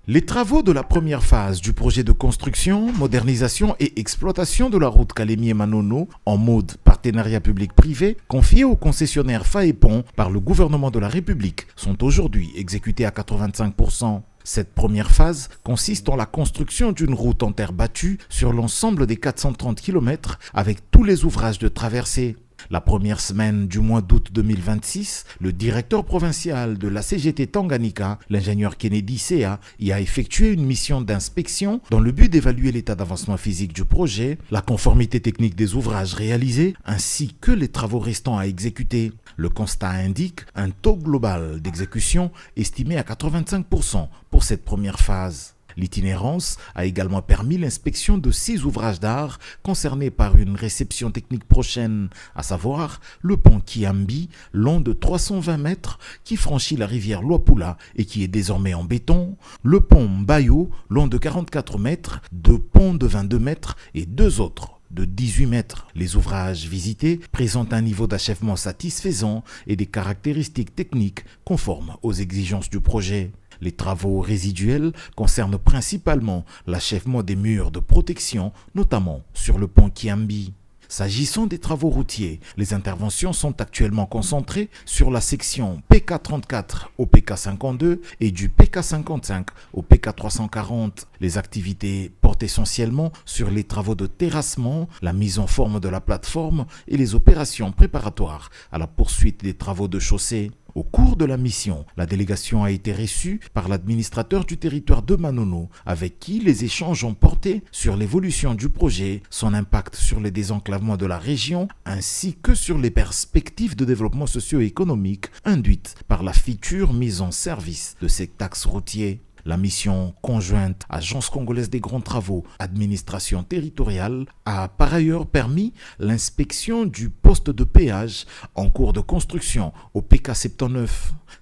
Les travaux de la première phase du projet de construction, modernisation et exploitation de la route Kalemi-Manono en mode partenariat public-privé confiés au concessionnaire Faépon par le gouvernement de la République sont aujourd'hui exécutés à 85%. Cette première phase consiste en la construction d'une route en terre battue sur l'ensemble des 430 km avec tous les ouvrages de traversée. La première semaine du mois d'août 2026, le directeur provincial de la CGT Tanganyika, l'ingénieur Kennedy Sea, y a effectué une mission d'inspection dans le but d'évaluer l'état d'avancement physique du projet, la conformité technique des ouvrages réalisés, ainsi que les travaux restants à exécuter. Le constat indique un taux global d'exécution estimé à 85% pour cette première phase. L'itinérance a également permis l'inspection de 6 ouvrages d'art concernés par une réception technique prochaine, à savoir le pont Kiambi, long de 320 mètres, qui franchit la rivière Luapula et qui est désormais en béton, le pont Mbayo, long de 44 mètres, 2 ponts de 22 mètres et 2 autres de 18 mètres. Les ouvrages visités présentent un niveau d'achèvement satisfaisant et des caractéristiques techniques conformes aux exigences du projet. Les travaux résiduels concernent principalement l'achèvement des murs de protection, notamment sur le pont Kiambi. S'agissant des travaux routiers, les interventions sont actuellement concentrées sur la section PK34 au PK52 et du PK55 au PK340. Les activités portent essentiellement sur les travaux de terrassement, la mise en forme de la plateforme et les opérations préparatoires à la poursuite des travaux de chaussée. Au cours de la mission, la délégation a été reçue par l'administrateur du territoire de Manono, avec qui les échanges ont porté sur l'évolution du projet, son impact sur le désenclavement de la région, ainsi que sur les perspectives de développement socio-économique induites par la future mise en service de ces axes routiers. La mission conjointe Agence congolaise des grands travaux, administration territoriale, a par ailleurs permis l'inspection du poste de péage en cours de construction au PK79.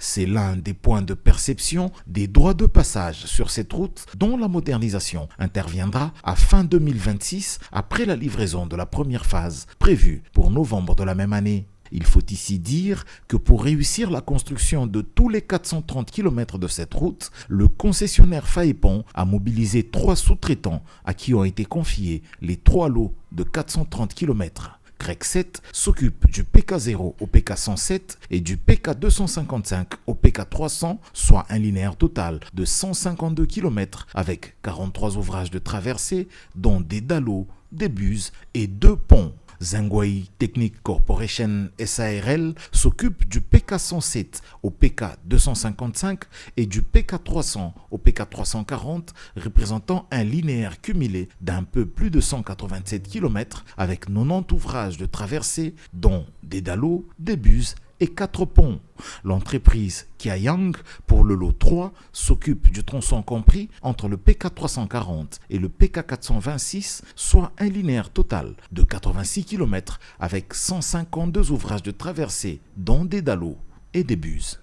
C'est l'un des points de perception des droits de passage sur cette route dont la modernisation interviendra à fin 2026 après la livraison de la première phase prévue pour novembre de la même année. Il faut ici dire que pour réussir la construction de tous les 430 km de cette route, le concessionnaire Faépon a mobilisé 3 sous-traitants à qui ont été confiés les 3 lots de 430 km. CREC 7 s'occupe du PK0 au PK107 et du PK255 au PK300, soit un linéaire total de 152 km avec 43 ouvrages de traversée, dont des dallos, des buses et 2 ponts. Zengway Technic Corporation SARL s'occupe du PK107 au PK255 et du PK300 au PK340, représentant un linéaire cumulé d'un peu plus de 187 km avec 90 ouvrages de traversée, dont des dallos, des buses et 4 ponts. L'entreprise Kiayang, pour le lot 3, s'occupe du tronçon compris entre le PK340 et le PK426, soit un linéaire total de 86 km avec 152 ouvrages de traversée, dont des dallos et des buses.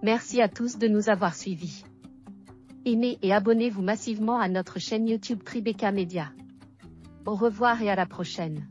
Merci à tous de nous avoir suivis. Aimez et abonnez-vous massivement à notre chaîne YouTube Tribeca Media. Au revoir et à la prochaine.